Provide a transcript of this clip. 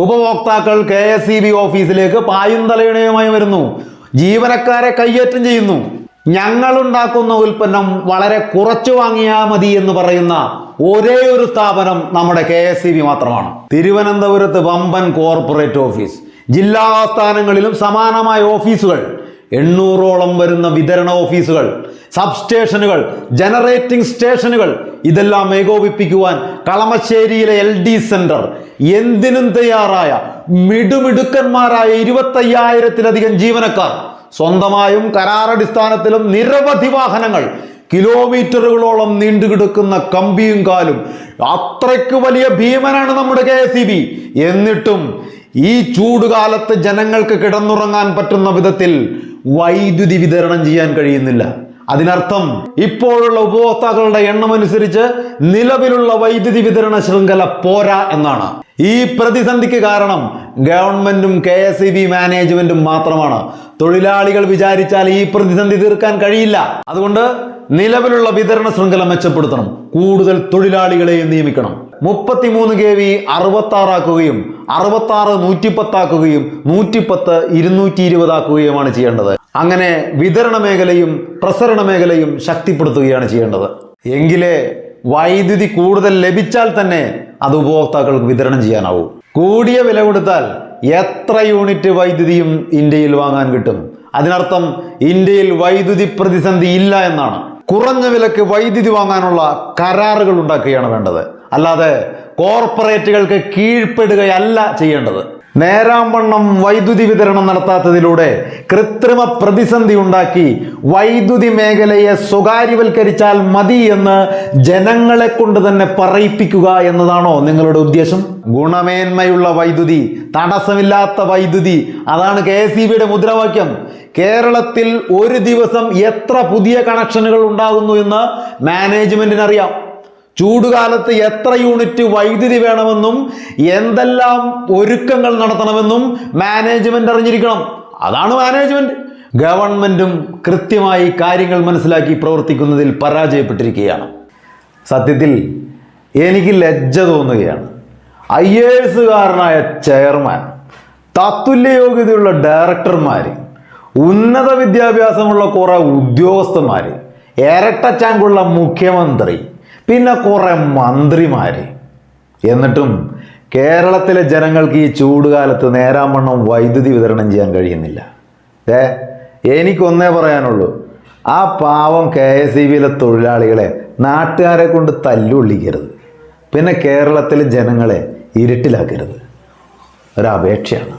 ഉപഭോക്താക്കൾ KSEB ഓഫീസിലേക്ക് പായും തലയിണയുമായി വരുന്നു. ജീവനക്കാരെ കയ്യേറ്റം ചെയ്യുന്നു. ഞങ്ങളുണ്ടാക്കുന്ന ഉൽപ്പന്നം വളരെ കുറച്ചു വാങ്ങിയാൽ മതി എന്ന് പറയുന്ന ഒരേ ഒരു സ്ഥാപനം നമ്മുടെ KSEB മാത്രമാണ്. തിരുവനന്തപുരത്ത് വമ്പൻ കോർപ്പറേറ്റ് ഓഫീസ്, ജില്ലാ ആസ്ഥാനങ്ങളിലും സമാനമായ ഓഫീസുകൾ, 800ഓളം വരുന്ന വിതരണ ഓഫീസുകൾ, സബ് സ്റ്റേഷനുകൾ, ജനറേറ്റിംഗ് സ്റ്റേഷനുകൾ, ഇതെല്ലാം ഏകോപിപ്പിക്കുവാൻ കളമശ്ശേരിയിലെ LD സെന്റർ, എന്തിനും തയ്യാറായ മിടുമിടുക്കന്മാരായ 25,000-ലധികം ജീവനക്കാർ, സ്വന്തമായും കരാറടിസ്ഥാനത്തിലും നിരവധി വാഹനങ്ങൾ, കിലോമീറ്ററുകളോളം നീണ്ടുകിടക്കുന്ന കമ്പിയും കാലും, അത്രയ്ക്ക് വലിയ ഭീമനാണ് നമ്മുടെ KSEB. എന്നിട്ടും ഈ ചൂടുകാലത്ത് ജനങ്ങൾക്ക് കിടന്നുറങ്ങാൻ പറ്റുന്ന വിധത്തിൽ വൈദ്യുതി വിതരണം ചെയ്യാൻ കഴിയുന്നില്ല. അതിനർത്ഥം ഇപ്പോഴുള്ള ഉപഭോക്താക്കളുടെ എണ്ണം അനുസരിച്ച് നിലവിലുള്ള വൈദ്യുതി വിതരണ ശൃംഖല പോരാ എന്നാണ്. ഈ പ്രതിസന്ധിക്ക് കാരണം ഗവൺമെന്റും KSEB മാനേജ്മെന്റും മാത്രമാണ്. തൊഴിലാളികൾ വിചാരിച്ചാൽ ഈ പ്രതിസന്ധി തീർക്കാൻ കഴിയില്ല. അതുകൊണ്ട് നിലവിലുള്ള വിതരണ ശൃംഖല മെച്ചപ്പെടുത്തണം, കൂടുതൽ തൊഴിലാളികളെ നിയമിക്കണം. 33 kV 66 ആക്കുകയും 66 110 ആക്കുകയും 110 220 ആക്കുകയുമാണ് ചെയ്യേണ്ടത്. അങ്ങനെ വിതരണ മേഖലയും പ്രസരണ മേഖലയും ശക്തിപ്പെടുത്തുകയാണ് ചെയ്യേണ്ടത്. എങ്കിലേ വൈദ്യുതി കൂടുതൽ ലഭിച്ചാൽ തന്നെ അത് ഉപഭോക്താക്കൾക്ക് വിതരണം ചെയ്യാനാവൂ. കൂടിയ വില കൊടുത്താൽ എത്ര യൂണിറ്റ് വൈദ്യുതിയും ഇന്ത്യയിൽ വാങ്ങാൻ കിട്ടും? അതിനർത്ഥം ഇന്ത്യയിൽ വൈദ്യുതി പ്രതിസന്ധി ഇല്ല എന്നാണ്. കുറഞ്ഞ വിലക്ക് വൈദ്യുതി വാങ്ങാനുള്ള കരാറുകൾ ഉണ്ടാക്കുകയാണ് വേണ്ടത്, അല്ലാതെ കോർപ്പറേറ്റുകൾക്ക് കീഴ്പ്പെടുകയല്ല ചെയ്യേണ്ടത്. നേരാംവണ്ണം വൈദ്യുതി വിതരണം നടത്താത്തതിലൂടെ കൃത്രിമ പ്രതിസന്ധി ഉണ്ടാക്കി വൈദ്യുതി മേഖലയെ സ്വകാര്യവൽക്കരിച്ചാൽ മതി എന്ന് ജനങ്ങളെ കൊണ്ട് തന്നെ പറയിപ്പിക്കുക എന്നതാണോ നിങ്ങളുടെ ഉദ്ദേശം? ഗുണമേന്മയുള്ള വൈദ്യുതി, തടസ്സമില്ലാത്ത വൈദ്യുതി, അതാണ് KSEBയുടെ മുദ്രാവാക്യം. കേരളത്തിൽ ഒരു ദിവസം എത്ര പുതിയ കണക്ഷനുകൾ ഉണ്ടാകുന്നു എന്ന് മാനേജ്മെന്റിനറിയാം. ചൂടുകാലത്ത് എത്ര യൂണിറ്റ് വൈദ്യുതി വേണമെന്നും എന്തെല്ലാം ഒരുക്കങ്ങൾ നടത്തണമെന്നും മാനേജ്മെന്റ് അറിഞ്ഞിരിക്കണം. അതാണ് മാനേജ്മെന്റ്. ഗവൺമെന്റും കൃത്യമായി കാര്യങ്ങൾ മനസ്സിലാക്കി പ്രവർത്തിക്കുന്നതിൽ പരാജയപ്പെട്ടിരിക്കുകയാണ്. സത്യത്തിൽ എനിക്ക് ലജ്ജ തോന്നുകയാണ്. IAS-കാരനായ ചെയർമാൻ, തത്തുല്യ യോഗ്യതയുള്ള ഡയറക്ടർമാർ, ഉന്നത വിദ്യാഭ്യാസമുള്ള കുറെ ഉദ്യോഗസ്ഥന്മാർ, ഇരട്ടച്ചാങ്കുള്ള മുഖ്യമന്ത്രി, പിന്നെ കുറെ മന്ത്രിമാര്, എന്നിട്ടും കേരളത്തിലെ ജനങ്ങൾക്ക് ഈ ചൂടുകാലത്ത് നേരാംവണ്ണം വൈദ്യുതി വിതരണം ചെയ്യാൻ കഴിയുന്നില്ല. എനിക്കൊന്നേ പറയാനുള്ളൂ, ആ പാവം KSEBയിലെ തൊഴിലാളികളെ നാട്ടുകാരെ കൊണ്ട് തല്ലുകൊള്ളിക്കരുത്. പിന്നെ കേരളത്തിലെ ജനങ്ങളെ ഇരുട്ടിലാക്കരുത്. ഒരപേക്ഷയാണ്.